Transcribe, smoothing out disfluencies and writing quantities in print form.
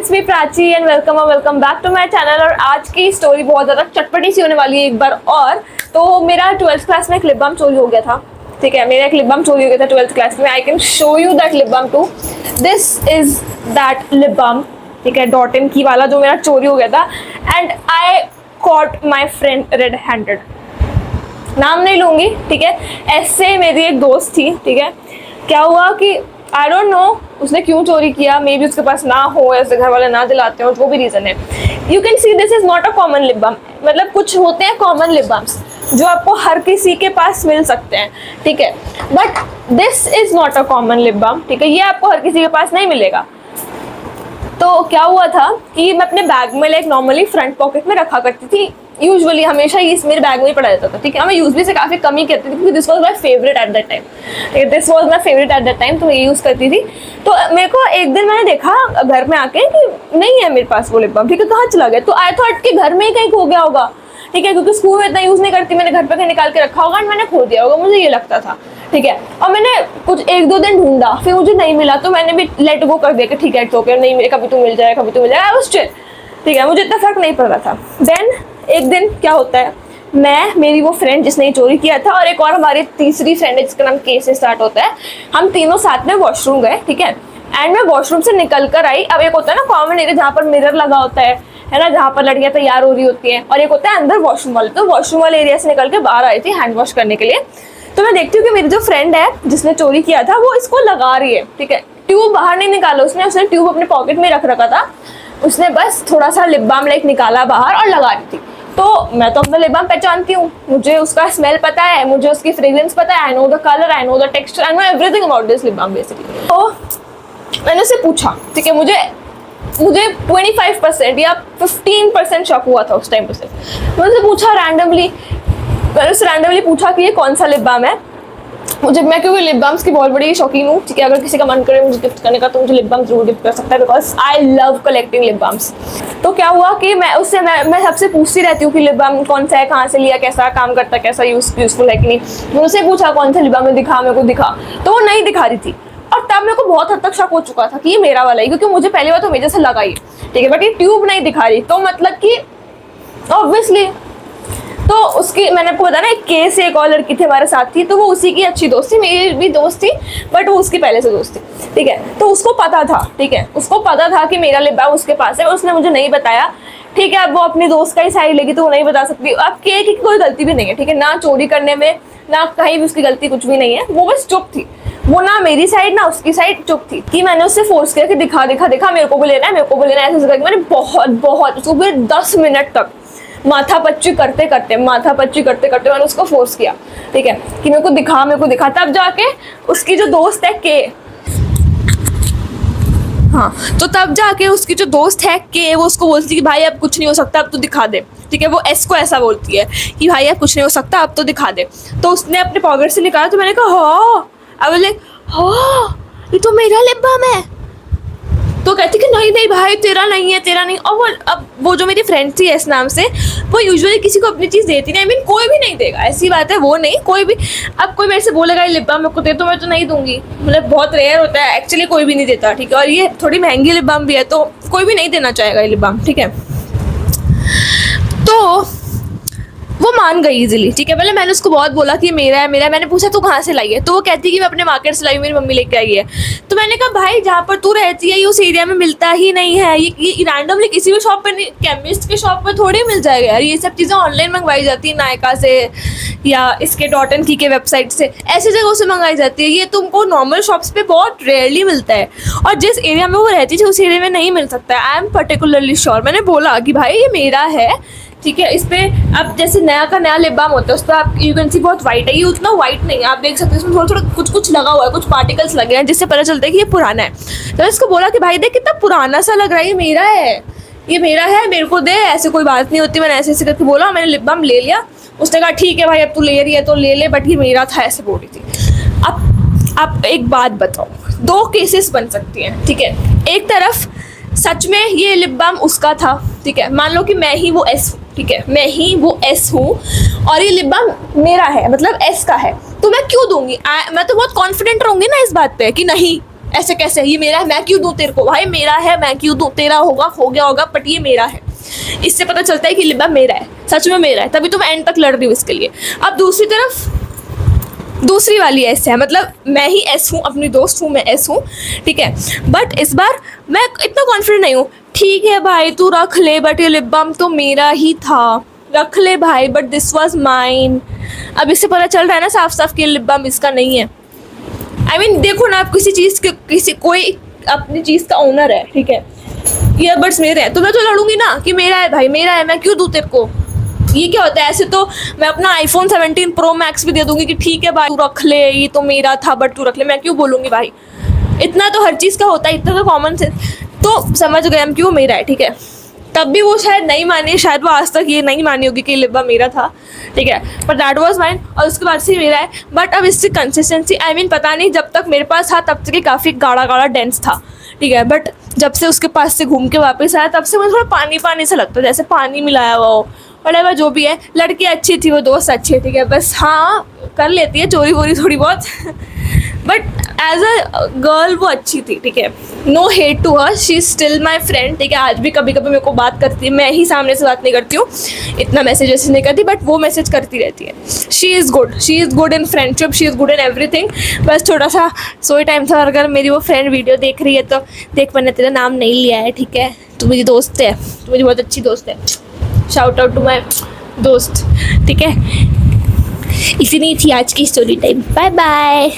It's me Prachi and welcome back to my channel. और आज की स्टोरी बहुत ज़्यादा चटपटी सी होने वाली है एक बार और। तो मेरा 12th क्लास में एक लिप बाम चोरी हो गया था। ठीक है, मेरा एक लिप बाम चोरी हो गया था 12th क्लास में। I can show you that lip balm too. This is that lip balm. ठीक है, डॉट इन की वाला जो मेरा चोरी हो गया था। And I caught my friend red handed. नाम नहीं लूँगी, ठीक है। ऐसे मेरी एक दोस्त थी, ठीक है। क्या हुआ कि आई डोंट नो उसने क्यों चोरी किया। मे बी उसके पास ना हो, ऐसे घर वाले ना दिलाते हो, जो भी रीज़न है। You can see this is not a common lip balm. मतलब कुछ होते हैं कॉमन लिप बाम्स जो आपको हर किसी के पास मिल सकते हैं, ठीक है। But this is not a common lip balm, ठीक है। ये आपको हर किसी के पास नहीं मिलेगा। तो क्या हुआ था कि मैं अपने बैग में लाइक नॉर्मली फ्रंट पॉकेट में रखा करती थी। यूजुअली हमेशा ये मेरे बैग में ही पड़ा रहता था, ठीक है। मैं यूज भी से काफ़ी कम ही करती थी क्योंकि this was my favourite at that time. This was my favourite at that time, तो मैं ये यूज़ करती थी। तो मेरे को एक दिन मैंने देखा घर में आके कि नहीं है मेरे पास वो लिप बाम, ठीक है। कहाँ चला गया? तो आई थॉट कि घर में ही कहीं खो गया होगा, ठीक है, क्योंकि स्कूल में इतना यूज़ नहीं करती। मैंने घर पे कहीं निकाल के रखा होगा और मैंने खो दिया होगा, मुझे ये लगता था, ठीक है। और मैंने कुछ 1-2 दिन ढूंढा, फिर मुझे नहीं मिला, तो मैंने भी लेट गो कर दिया कि ठीक है तो ओके, नहीं कभी तो मिल जाए, कभी तो मिल जाए। आई वाज चिल, ठीक है, मुझे इतना फर्क नहीं पड़ रहा था। देन एक दिन क्या होता है, मेरी वो फ्रेंड जिसने चोरी किया था और एक और हमारी तीसरी फ्रेंड है जिसका नाम के से स्टार्ट होता है, हम तीनों साथ में वॉशरूम गए, ठीक है। एंड मैं वॉशरूम से निकल कर आई। अब एक होता है ना कॉमन एरिया जहाँ पर मिरर लगा होता है ना, जहाँ पर लड़कियाँ तैयार हो रही होती हैं, और एक होता है अंदर वॉशरूम वाले। तो वॉशरूम वाले एरिया से निकल के बाहर आई थी हैंड वॉश करने के लिए। तो मैं देखती हूँ कि मेरी जो फ्रेंड है जिसने चोरी किया था वो इसको लगा रही है, ठीक है। ट्यूब बाहर नहीं निकाला उसने ट्यूब अपने पॉकेट में रख रखा था। उसने बस थोड़ा सा लिप बाम लाइक निकाला बाहर और लगा रही थी। तो मैं तो अपना लिप बाम पहचानती हूँ, मुझे उसका स्मेल पता है, मुझे उसकी फ्रेग्रेंस पता है। I know the colour, I know the texture, I know everything about this lip balm basically. तो मैंने उससे पूछा, ठीक है, मुझे 25% या 15% शॉक हुआ था उस टाइम पे। सिर्फ मैंने उससे पूछा मैंने उससे रैंडमली पूछा कि ये कौन सा लिप बाम है। मैं क्योंकि लिप बाम्स की बहुत बड़ी शौकीन हूँ, ठीक है। अगर किसी का मन करे मुझे गिफ्ट करने का तो मुझे लिप बाम जरूर गिफ्ट कर सकता है, because I love collecting lip balms. तो क्या हुआ कि मैं सबसे पूछती रहती हूँ कि लिप बाम कौन सा है, कहाँ से लिया, कैसा काम करता है, कैसा यूजफुल है कि नहीं। मैंने उससे पूछा कौन सा लिप बाम है, दिखा, मेरे को दिखा। तो वो नहीं दिखा रही थी। और तब मेरे को बहुत हद तक शक हो चुका था कि ये मेरा वाला है, क्योंकि मुझे पहली बार तो मेरे जैसे लगा ही, ठीक है। बट ये ट्यूब नहीं दिखा रही, तो मतलब कि ऑब्वियसली। तो उसकी मैंने आपको बताया ना, एक के से एक और लड़की थी हमारे साथ थी, तो वो उसी की अच्छी दोस्त थी, मेरी भी दोस्त थी, बट वो उसकी पहले से दोस्त थी, ठीक है। तो उसको पता था, ठीक है, उसको पता था कि मेरा लिप बाम उसके पास है। उसने मुझे नहीं बताया, ठीक है। अब वो अपनी दोस्त का ही साइड लेगी तो वो नहीं बता सकती। अब के की कोई गलती भी नहीं है, ठीक है, ना चोरी करने में, ना कहीं भी उसकी गलती कुछ भी नहीं है। वो बस चुप थी, वो ना मेरी साइड ना उसकी साइड, चुप थी। कि मैंने उससे फोर्स किया कि दिखा दिखा दिखा, मेरे को भी लेना है, मेरे को भी लेना है, ऐसे करके मैंने बहुत उसको फिर 10 मिनट तक माथा पच्ची करते करते मैंने उसको फोर्स किया, ठीक है, कि मेरे को दिखा। तब जाके उसकी जो दोस्त है के, हाँ, तो तब जाके उसकी जो दोस्त है के, वो उसको बोलती है कि भाई अब कुछ नहीं हो सकता, अब तो दिखा दे, ठीक है। वो एस को ऐसा बोलती है कि भाई अब कुछ नहीं हो सकता, अब तो दिखा दे। तो उसने अपने पॉकेट से निकाला, तो मैंने कहा हाँ। अब बोले हाँ ये तो मेरा लिप बाम है। तो कहती कि नहीं भाई तेरा नहीं है। और अब वो जो मेरी फ्रेंड थी एस नाम से, वो यूजुअली किसी को अपनी चीज़ देती नहीं। आई मीन कोई भी नहीं देगा, ऐसी बात है, वो नहीं, कोई भी। अब कोई मेरे से बोलेगा लिप बाम मेरे को दे, तो मैं तो नहीं दूंगी। मतलब बहुत रेयर होता है, एक्चुअली कोई भी नहीं देता, ठीक है। और ये थोड़ी महंगी लिप बाम भी है, तो कोई भी नहीं देना चाहेगा ये लिप बाम, ठीक है। तो वो मान गई इजीली, ठीक है। पहले मैंने उसको बहुत बोला कि मेरा है। मैंने पूछा तू कहाँ से लाई है, तो वो कहती कि मैं अपने मार्केट से लाई, मेरी मम्मी लेके आई है। तो मैंने कहा भाई जहाँ पर तू रहती है ये उस एरिया में मिलता ही नहीं है, ये रैंडमली किसी भी शॉप पे नहीं, केमिस्ट के शॉप पे थोड़ी मिल जाएगा यार। ये सब चीज़ें ऑनलाइन मंगवाई जाती है, नायका से या इसके .in के वेबसाइट से, ऐसी जगहों से मंगाई जाती है। ये तुमको नॉर्मल शॉप्स पे बहुत रेयरली मिलता है, और जिस एरिया में वो रहती थी उस एरिया में नहीं मिल सकता है। I am particularly sure. मैंने बोला कि भाई ये मेरा है, ठीक है। इस पे अब जैसे नया का नया लिप बाम होता है, उस पर आप यू कैन सी बहुत वाइट है, ये उतना वाइट नहीं है, आप देख सकते हैं इसमें थोड़ा कुछ लगा हुआ है, कुछ पार्टिकल्स लगे हैं, जिससे पता चलता है कि ये पुराना है। तो मैं इसको बोला कि भाई देख कितना पुराना सा लग रहा है, ये मेरा है, मेरे को दे। ऐसे कोई बात नहीं होती। मैंने ऐसे करके बोला, मैंने लिप बाम ले लिया। उसने कहा ठीक है भाई अब तू ले रही है तो ले ले, बट ये मेरा था, ऐसे बोल रही थी। अब एक बात बताओ, 2 केसेस बन सकती हैं, ठीक है। एक तरफ सच में ये लिप बाम उसका था, ठीक है। मान लो कि मैं ही वो एस हूँ, ठीक है, मैं ही वो एस हूँ और ये लिप बाम मेरा है, मतलब एस का है, तो मैं क्यों दूंगी? मैं तो बहुत कॉन्फिडेंट रहूंगी ना इस बात पे कि नहीं ऐसे कैसे, ये मेरा है मैं क्यों दूँ तेरे को, भाई मेरा है मैं क्यों दूँ, तेरा होगा हो गया होगा बट ये मेरा है। इससे पता चलता है कि लिप बाम मेरा है, सच में मेरा है, तभी तो मैं एंड तक लड़ रही हूँ इसके लिए। अब दूसरी तरफ दूसरी वाली एस है, मतलब मैं ही एस हूँ, अपनी दोस्त हूँ मैं एस हूँ, ठीक है। बट इस बार मैं इतना कॉन्फिडेंट नहीं हूँ। ठीक है भाई तू रख ले बट ये लिप बाम तो मेरा ही था, रख ले भाई बट दिस वाज माइन। अब इससे पता चल रहा है ना साफ साफ कि लिप बाम इसका नहीं है। I mean, देखो ना, आप किसी चीज़ के कोई अपनी चीज़ का ओनर है, ठीक है, ईयरबड्स मेरे हैं तो मैं तो लड़ूंगी ना कि मेरा है भाई मेरा है, मैं क्यों दूँ तेरे को। ये क्या होता है, ऐसे तो मैं अपना आईफोन 17 प्रो मैक्स भी दे दूंगी कि ठीक है भाई तू रख ले, ये तो मेरा था बट तू रख ले, मैं क्यों बोलूँगी भाई। इतना तो हर चीज़ का होता है, इतना तो कॉमन सेंस तो समझ गए हम क्यों मेरा है, ठीक है। तब भी वो शायद नहीं मानी, शायद वो आज तक ये नहीं मानी होगी कि लिप बाम मेरा था, ठीक है, बट दैट वाज माइन और उसके बाद से मेरा है। बट अब इससे कंसिस्टेंसी आई मीन पता नहीं, जब तक मेरे पास था तब तक ये काफ़ी गाढ़ा गाढ़ा डेंस था, ठीक है, बट जब से उसके पास से घूम के वापस आया तब से मुझे थोड़ा पानी पानी सा लगता है, जैसे पानी मिलाया हुआ हो। वट जो भी है, लड़की अच्छी थी, वो दोस्त अच्छी है, ठीक है, बस हाँ कर लेती है चोरी वोरी थोड़ी बहुत बट एज अ गर्ल वो अच्छी थी, ठीक है, no hate to her, she is still my friend, ठीक है। आज भी कभी कभी मेरे को बात करती है, मैं ही सामने से बात नहीं करती हूँ, इतना मैसेज वैसेज नहीं करती, बट वो मैसेज करती रहती है। She is good in friendship, she is good in everything. बस थोड़ा सा सोई टाइम था, अगर मेरी वो फ्रेंड वीडियो देख रही है तो देख, मैंने तेरा नाम नहीं लिया है, ठीक है, तू मेरी दोस्त है, तू मेरी बहुत अच्छी दोस्त है, शाउट आउट टू माई दोस्त, ठीक है। इतनी थी आज की स्टोरी टाइम, बाय बाय।